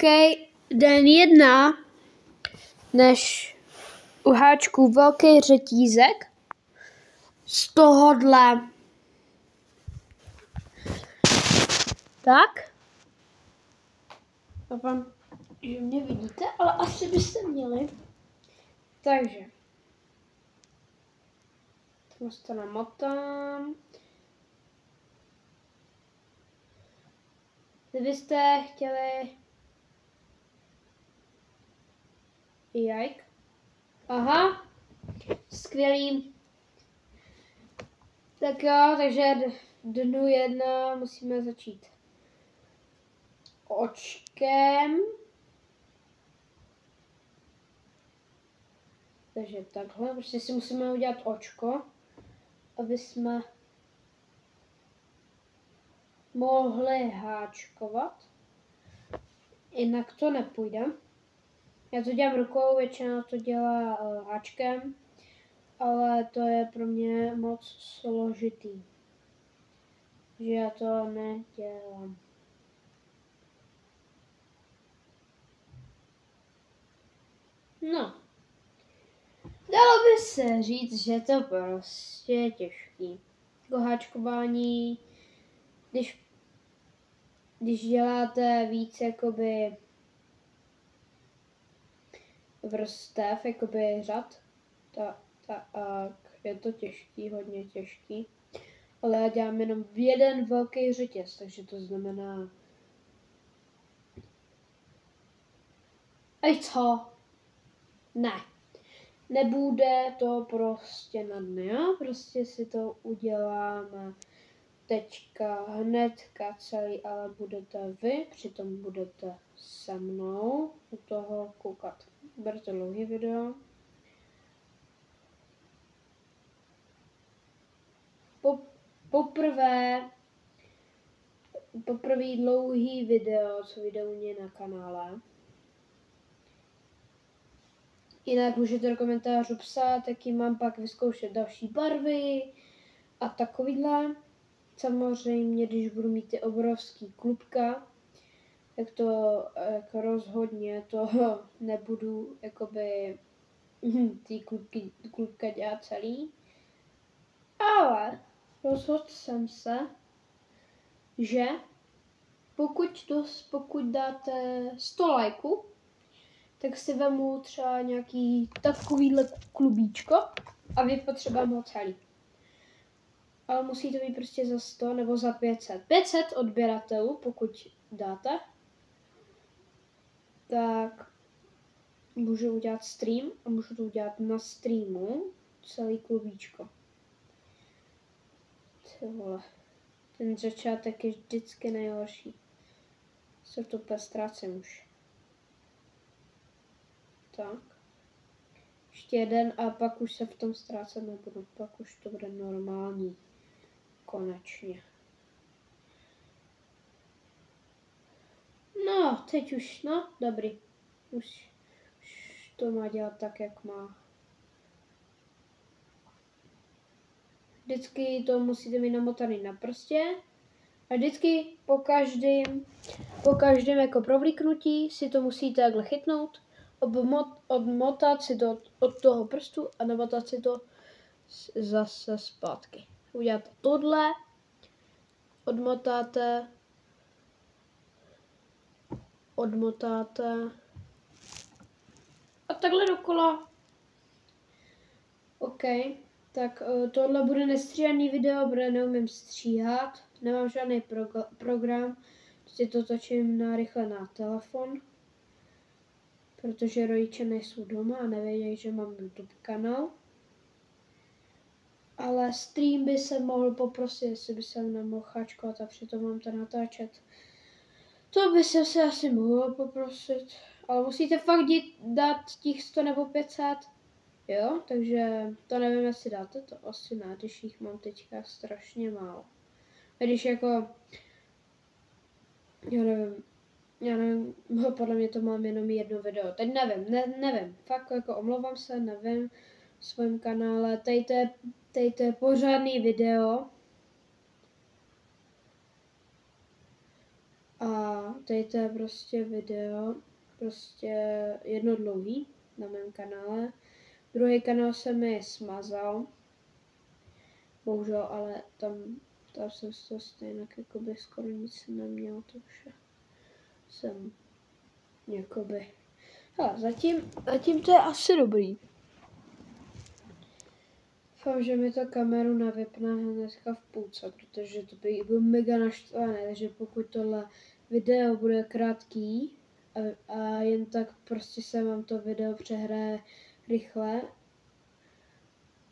OK, den 1, než u háčku velký řetízek z tohohle. Tak. Doufám, že mě vidíte, ale asi byste měli. Takže. Tohle to namotám. Kdybyste chtěli... Jajk. Aha. Skvělý. Tak jo, takže dnu 1 musíme začít očkem. Takže takhle, prostě si musíme udělat očko, aby jsme mohli háčkovat. Jinak to nepůjde. Já to dělám rukou, většina to dělá háčkem, ale to je pro mě moc složitý, že já to nedělám. No, dalo by se říct, že to prostě je těžký. Jako háčkování, když děláte víc jakoby vrstev, jakoby řad, tak je to těžký, hodně těžký. Ale já dělám jenom jeden velký řetěz, takže to znamená... Ej co? Ne. Nebude to prostě na dny, jo? Prostě si to uděláme teďka hnedka celý, ale budete vy, přitom budete se mnou u toho koukat. Berte dlouhý video. Poprvé dlouhý video, co vyjde u mě na kanále. Jinak můžete do komentářů psát, jaký mám pak vyzkoušet další barvy a takovýhle. Samozřejmě, když budu mít ty obrovský klubka, tak to jako rozhodně toho nebudu jakoby ty klubka dělat celý. Ale rozhodl jsem se, že pokud dáte 100 lajků, tak si vemu třeba nějaký takovýhle klubíčko a vypotřebám ho celý. Ale musí to být prostě za 100 nebo za 500. 500 odběratelů, pokud dáte, tak můžu udělat stream a můžu to udělat na streamu celý klubíčko. Ty vole. Ten začátek je vždycky nejhorší. Se to úplně ztrácím už. Tak. Ještě jeden a pak už se v tom ztrácet nebudu. Pak už to bude normální. Konečně. No, teď už, no, dobrý. Už to má dělat tak, jak má. Vždycky to musíte mít namotaný na prstě. A vždycky po každém jako provlíknutí si to musíte takhle chytnout, odmotat si to od toho prstu a namotat si to zase zpátky. Uděláte tohle, odmotáte a takhle dokola. OK, tak tohle bude nestříhaný video, protože neumím stříhat, nemám žádný program, prostě to točím rychle na telefon, protože rodiče nejsou doma a nevědějí, že mám YouTube kanál. Ale stream by se mohl poprosit, jestli by se nemohl háčkovat a přitom mám to natáčet. To by se asi mohlo poprosit, ale musíte fakt dát těch 100 nebo 500. Jo, takže to nevím, jestli dáte, to asi ne, když jich mám teďka strašně málo. A když jako, já nevím, podle mě to mám jenom jedno video, teď nevím, fakt jako omlouvám se, nevím, v svém kanále, tady to je pořádný video. A tady to je prostě video, prostě jedno dlouhý na mém kanále. Druhý kanál se mi smazal. Bohužel, ale tam jsem z toho stejně jakoby skoro nic neměl, takže jsem jakoby... Hele, zatím to je asi dobrý. Doufám, že mi to kameru nevypne hnedka v půlce, protože to by byl mega naštvaný, takže pokud tohle video bude krátký a jen tak prostě se vám to video přehraje rychle,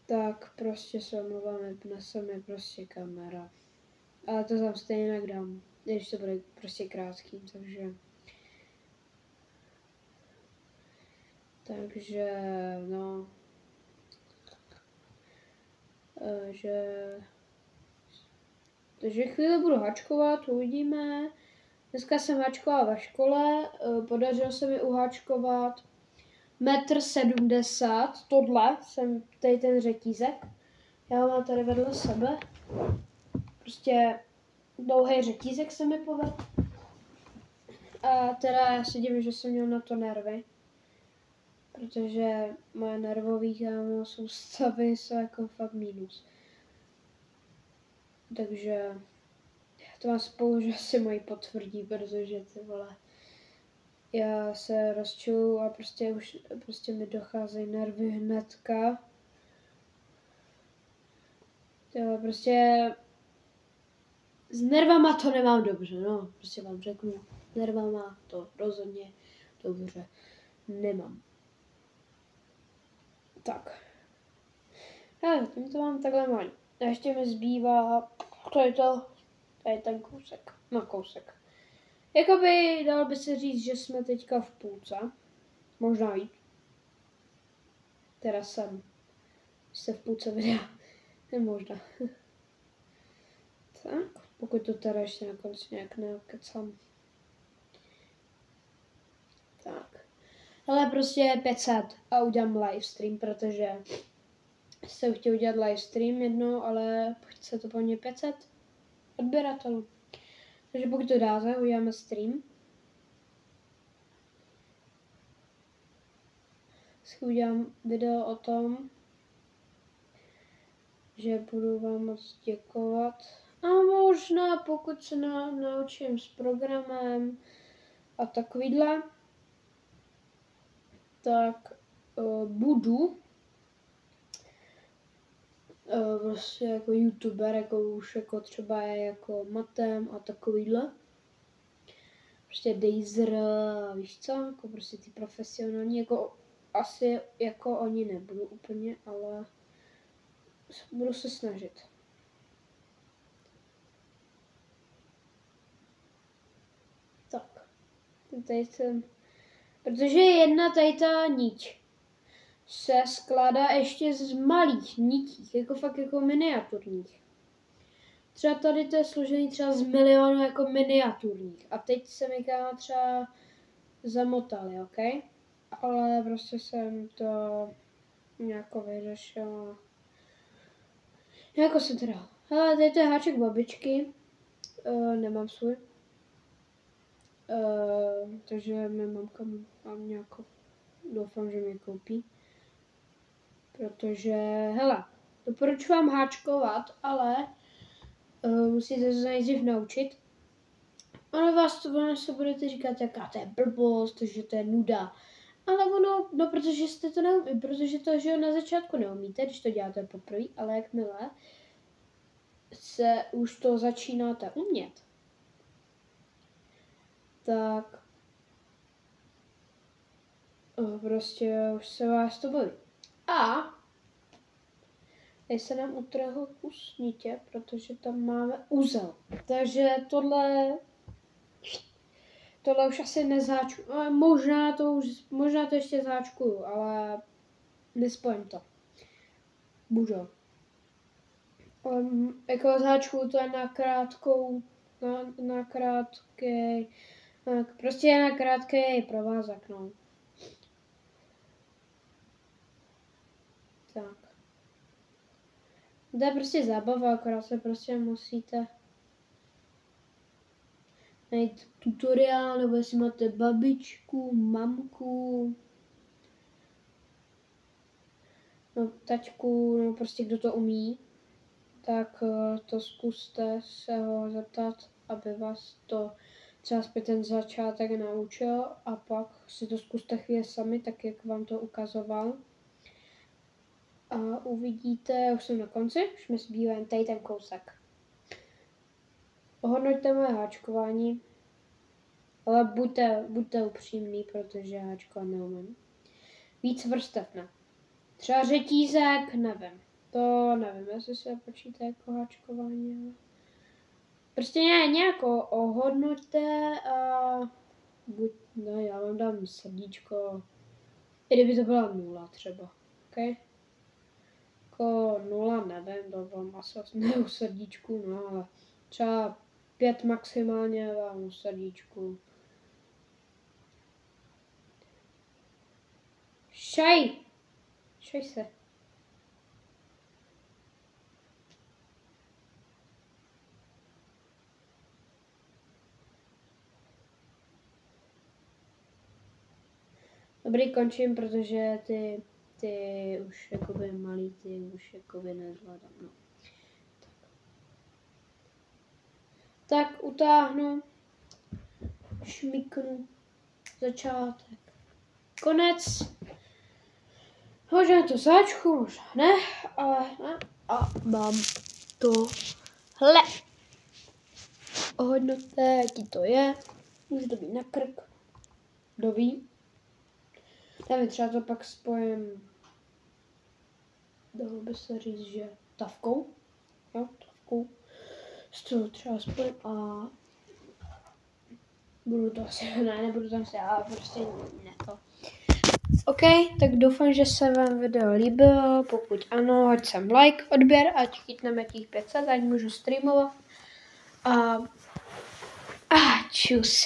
tak prostě se omlouvám, vypne se mi prostě kamera. Ale to tam stejně dám, když to bude prostě krátký, takže no, takže chvíli budu hačkovat, uvidíme. Dneska jsem hačkovala ve škole, podařilo se mi uhačkovat 1,70 m, tohle, tady ten řetízek. Já ho mám tady vedle sebe. Prostě dlouhý řetízek se mi povedl. A teda já si divím, že jsem měl na to nervy. Protože moje nervové soustavy jsou jako fakt mínus. Takže to mám spolu, že si moji potvrdí, protože ty vole, já se rozčiluju a prostě mi docházejí nervy hnedka. Jo, prostě s nervama to nemám dobře, no, prostě vám řeknu, s nervama to rozhodně dobře nemám. Tak. Hele, tím to mám takhle malý. A ještě mi zbývá, tady ten kousek, no kousek. Jakoby dalo by se říct, že jsme teďka v půlce, možná víc. Teda jste v půlce videa, možná. Tak, pokud to teda ještě na konci nějak nekecám. Tak. Ale prostě 500 a udělám livestream, protože jsem chtěl udělat livestream jednou, ale chce to po mně 500 odběratelů. Takže pokud to dáte, uděláme stream. Udělám video o tom, že budu vám moc děkovat. A možná pokud se naučím s programem a takovýhle, tak budu prostě jako youtuber, jako už jako třeba jako Matem a takovýhle. Prostě Dazer, víš co, jako prostě ty profesionální, jako asi jako oni nebudu úplně, ale budu se snažit. Tak, tady jsem, protože jedna tady ta niť se skládá ještě z malých nití, jako fakt jako miniaturních. Třeba tady to je složený třeba z milionu jako miniaturních. A teď se mi třeba zamotali, ok? Ale prostě jsem to nějak vyřešila. Jako se teda. Hele, tady to je háček babičky. Nemám svůj. Takže mi mamka mám nějakou. Doufám, že mě koupí. Protože, hele, doporučuji vám háčkovat, ale musíte se nejdřív naučit. Ono se budete říkat, jaká to je blbost, že to je nuda. Ale no protože jste to neumí, protože to, že na začátku neumíte, když to děláte poprvé, ale jakmile se už to začínáte umět, tak prostě už se vás to baví. A tady se nám utrhl kus nitě, protože tam máme uzel. Takže tohle už asi nezáčku, možná to ještě záčkuju, ale nespojím to. Bohužel. Jako záčku to je na krátkou, prostě na krátký provázek, no. Tak. To je prostě zábava, akorát se prostě musíte najít tutoriál, nebo jestli máte babičku, mamku, no taťku, no prostě kdo to umí, tak to zkuste se ho zeptat, aby vás to třeba zpět ten začátek naučil a pak si to zkuste chvíli sami, tak jak vám to ukazoval. A uvidíte, už jsem na konci, už mi zbývá jen tady ten kousek. Ohodnoťte moje háčkování, ale buďte upřímný, protože háčkovat neumím. Víc vrstev ne. Třeba řetízek, nevím. To nevím, jestli se počítá jako háčkování, ale... Prostě nějak ohodnoťte a no já vám dám srdíčko, i kdyby to byla 0 třeba, ok? Jako 0 nevím, to vám asi ne u srdíčku, no ale třeba 5 maximálně vám u srdíčku. Šaj se. Dobrý, končím, protože ty už jakoby malý, ty už jakoby nezvládám, no. Tak utáhnu, šmiknu, začátek, konec. Možná to sáčku, možná ne, ale ne. A mám tohle. Ohodnoťte, jaký to je. Může to být na krk. Kdo ví? Nevím, třeba to pak spojím. Dalo by se říct, že tavkou. Jo, tavkou. S toho třeba spojím a budu to asi, nebudu tam se, ale prostě ne to. OK, tak doufám, že se vám video líbilo, pokud ano, hoď sem like, odběr, ať chytneme těch 500, ať můžu streamovat a čus.